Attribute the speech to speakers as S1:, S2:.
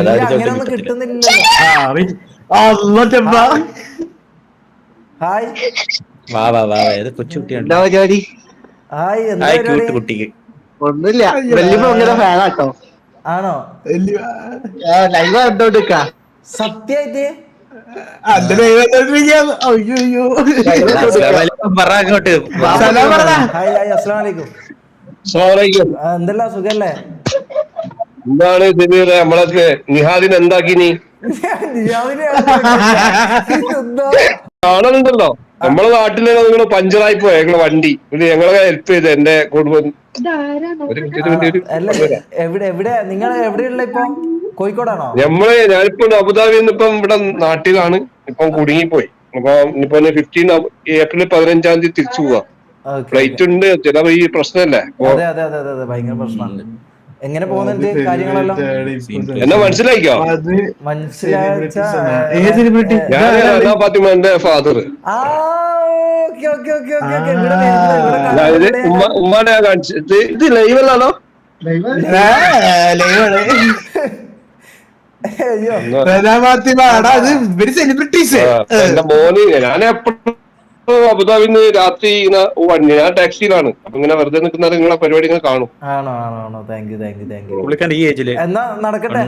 S1: ഇല്ല, അങ്ങനെയൊന്നും കിട്ടുന്നില്ലല്ലോ. ഹായ്
S2: വാ വാ വാ ഏത് കൊച്ചുകുട്ടിയാണ്.
S3: എന്താ പരിപാടി?
S1: ഹായ്, എന്താ
S2: ഹായ്
S1: പരിപാടി?
S2: ക്യൂട്ട് കുട്ടിക്ക്.
S3: ഒന്നുമില്ല, വല്യപ്പ ഭയങ്കര ഫാനാട്ടോ.
S1: ആണോ?
S3: ലൈവ് കണ്ടോണ്ടിരിക്കാ.
S1: സത്യായിട്ട്
S2: പറ അങ്ങോട്ട്.
S1: ഹായ് ഹായ്, അസ്സലാമു അലൈക്കും. എന്തെല്ലാം സുഖല്ലേ?
S4: എന്താണ് നമ്മളൊക്കെ നിഹാദിന് എന്താക്കിനി കാണുന്നുണ്ടല്ലോ നമ്മളെ നാട്ടിലെ നിങ്ങള് പഞ്ചറായി പോയ ഞങ്ങളെ വണ്ടി ഞങ്ങളെ ഹെൽപ്പ് ചെയ്ത് എന്റെ കുടുംബം.
S1: എവിടെ എവിടെ നിങ്ങൾ എവിടെയുള്ള ഇപ്പൊ? കോഴിക്കോടാണോ?
S4: ഞാനിപ്പോ അബുദാബിയിൽ നിന്ന് ഇപ്പം ഇവിടെ നാട്ടിലാണ്. ഇപ്പം കുടുങ്ങിപ്പോയി. അപ്പൊ ഇനിയിപ്പോ 15 ഏപ്രിൽ 15-ാം തീയതി തിരിച്ചു പോവാ. ഫ്ലൈറ്റ് ഉണ്ട്, ചില ഈ പ്രശ്നമല്ലേ.
S1: അതെ അതെ അതെ അതെ, ഭയങ്കര പ്രശ്നമാണ്. എങ്ങനെ പോകുന്നുണ്ട് കാര്യങ്ങളെല്ലാം?
S4: എന്നെ മനസ്സിലായിക്കോ? ഫാത്തിമാന്റെ ഫാദർ. അതായത് ഉമ്മാനെ കാണിച്ചത്. ഇത് ലൈവല്ലാണോ? എന്റെ മോന് ഞാൻ എപ്പോഴും അബുദാബിന്ന് രാത്രി ഞാൻ ടാക്സിയിലാണ്. അപ്പൊ ഇങ്ങനെ വെറുതെ നിൽക്കുന്ന നിങ്ങളെ പരിപാടി ഇങ്ങനെ കാണും.
S1: ആണോ ആണോ ആണോ, thank you thank you thank you.
S2: പുള്ളിക്കാരൻ ഈ ഏജില്
S1: എന്നാ നടക്കട്ടെ.